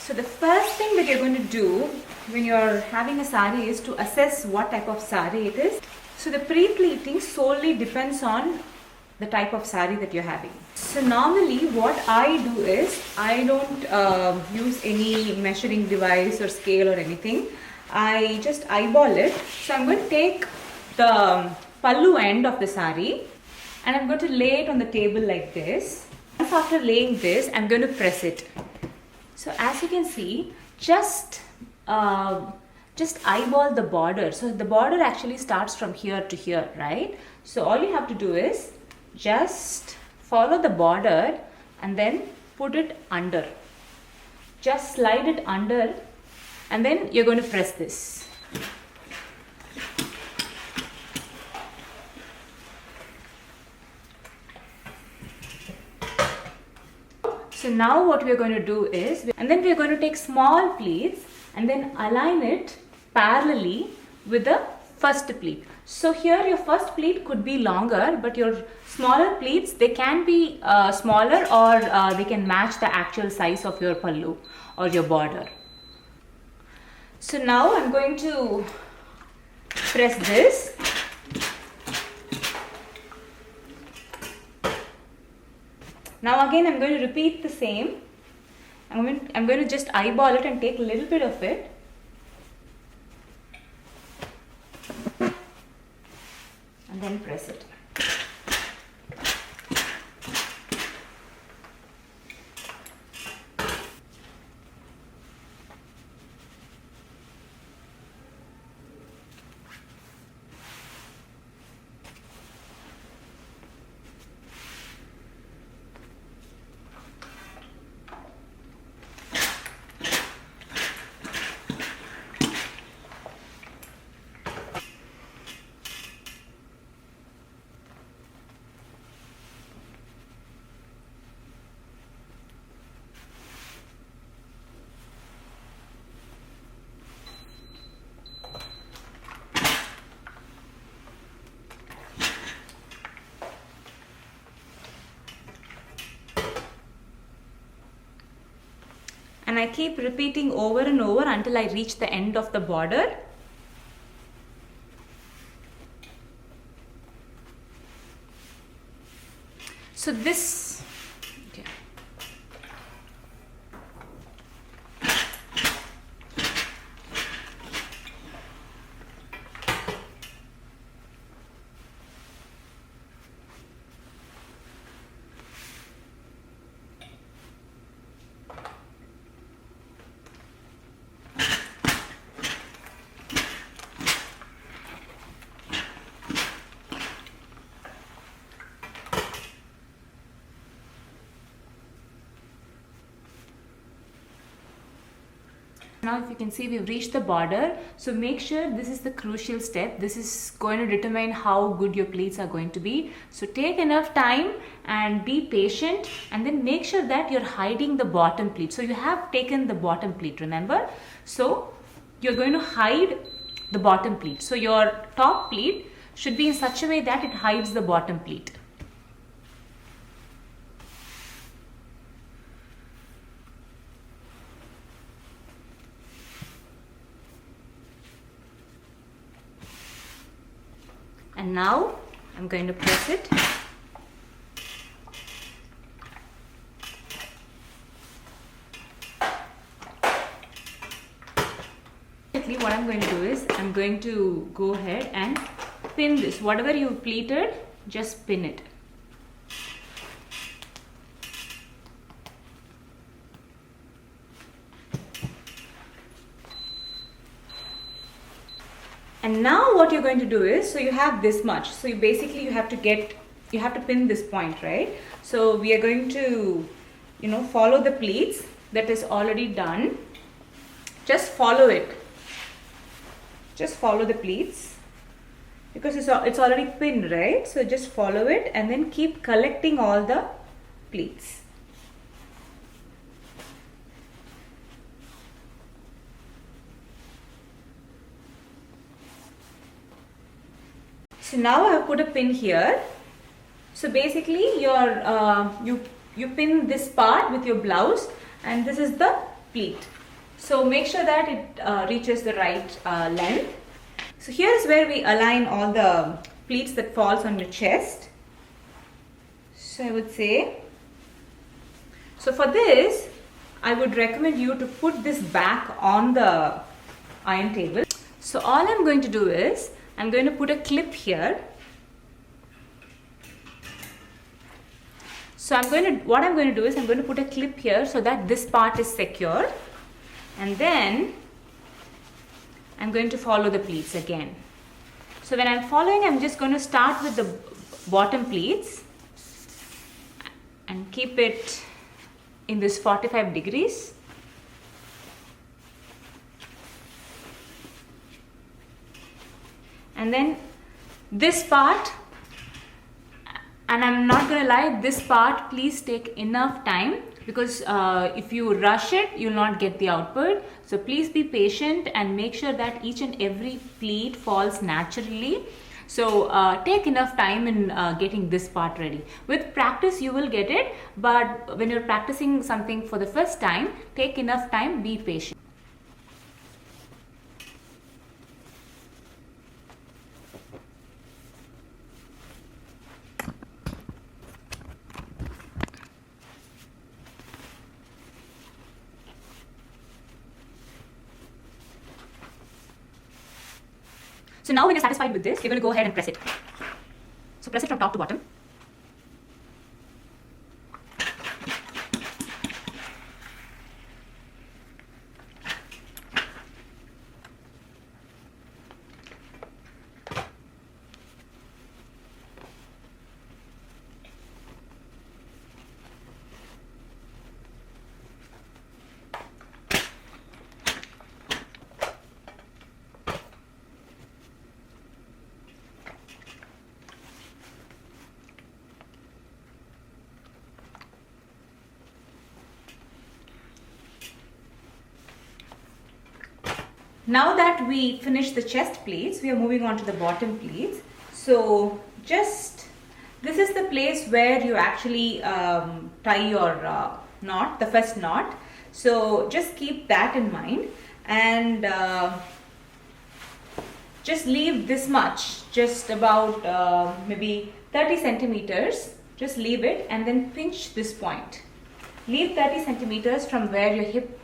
So the first thing that you're going to do when you're having a saree is to assess what type of saree it is. So the pre-pleating solely depends on the type of saree that you're having. So normally what I do is, I don't use any measuring device or scale or anything. I just eyeball it. So I'm going to take the pallu end of the saree and I'm going to lay it on the table like this. After laying this, I'm going to press it. So as you can see, just eyeball the border. So the border actually starts from here to here, right? So all you have to do is just follow the border and then put it under. Just slide it under and then you're going to press this. So now what we're going to do is, and then we're going to take small pleats and then align it parallelly with the first pleat. So here your first pleat could be longer, but your smaller pleats, they can be smaller or they can match the actual size of your pallu or your border. So now I'm going to press this. Now again I'm going to repeat the same. I'm going to just eyeball it and take a little bit of it. And then press it. And I keep repeating over and over until I reach the end of the border. So this, okay. Now if you can see, we've reached the border. So make sure this is the crucial step. This is going to determine how good your pleats are going to be. So take enough time and be patient, and then make sure that you're hiding the bottom pleat. So you have taken the bottom pleat, remember? So you're going to hide the bottom pleat. So your top pleat should be in such a way that it hides the bottom pleat. And now I'm going to press it. What I'm going to do is, I'm going to go ahead and pin this. Whatever you pleated, just pin it. And now what you're going to do is, so you have this much. So you basically you have to pin this point, right? So we are going to, follow the pleats that is already done. Just follow it. Just follow the pleats because it's already pinned, right? So just follow it and then keep collecting all the pleats. So now I have put a pin here. So basically you pin this part with your blouse, and this is the pleat. So make sure that it reaches the right length. So here's where we align all the pleats that falls on your chest. So I would say, so for this, I would recommend you to put this back on the iron table. So all I'm going to do is, I'm going to put a clip here. So what I'm going to do is, I'm going to put a clip here so that this part is secure. And then I'm going to follow the pleats again. So when I'm following, I'm just going to start with the bottom pleats and keep it in this 45 degrees. And then this part, and I'm not going to lie, this part, please take enough time, because if you rush it, you'll not get the output. So please be patient and make sure that each and every pleat falls naturally. So take enough time in getting this part ready. With practice you will get it, but when you're practicing something for the first time, take enough time, be patient. So now when you're satisfied with this, you're going to go ahead and press it. So press it from top to bottom. Now that we finished the chest pleats, we are moving on to the bottom pleats. So just, this is the place where you actually tie your knot, the first knot. So just keep that in mind, and just leave this much, just about maybe 30 centimeters, just leave it and then pinch this point. Leave 30 centimeters from where your hip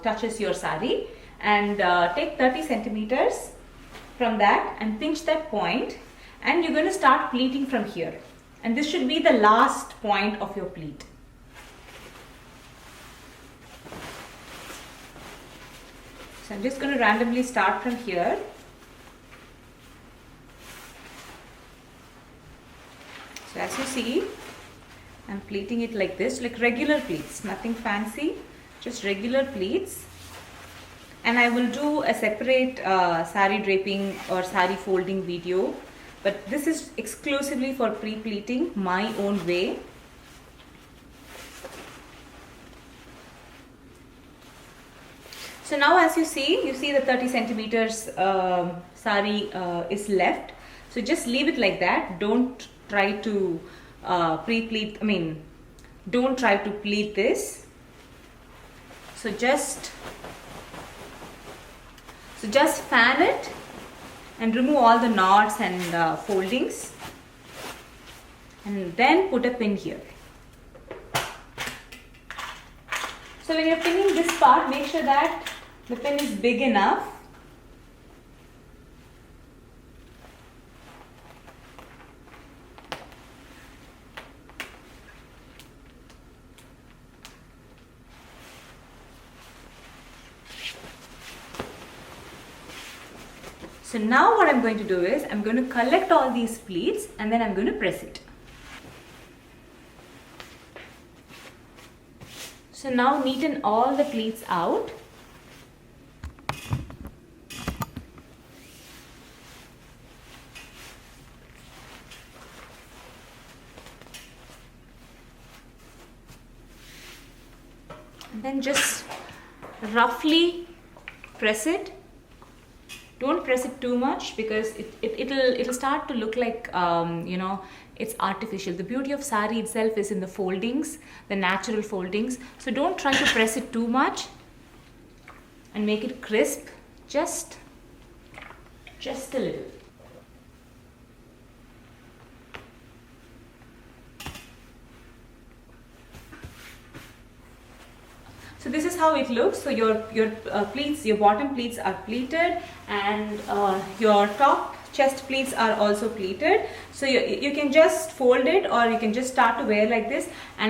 touches your saree, and take 30 centimeters from that and pinch that point, and you're going to start pleating from here, and this should be the last point of your pleat. So I'm just going to randomly start from here. So as you see, I'm pleating it like this, like regular pleats, nothing fancy, just regular pleats. And I will do a separate saree draping or saree folding video, but this is exclusively for pre-pleating my own way. So now as you see the 30 centimeters saree is left. So just leave it like that. Don't try to pre-pleat, don't try to pleat this. So just fan it and remove all the knots and foldings, and then put a pin here. So when you're pinning this part, make sure that the pin is big enough. So now what I'm going to do is, I'm going to collect all these pleats and then I'm going to press it. So now neaten all the pleats out. And then just roughly press it. Don't press it too much, because it'll start to look like it's artificial. The beauty of saree itself is in the foldings, the natural foldings. So don't try to press it too much. and make it crisp just a little. So this is how it looks. So your pleats, your bottom pleats are pleated, and your top chest pleats are also pleated. So you can just fold it, or you can just start to wear like this. And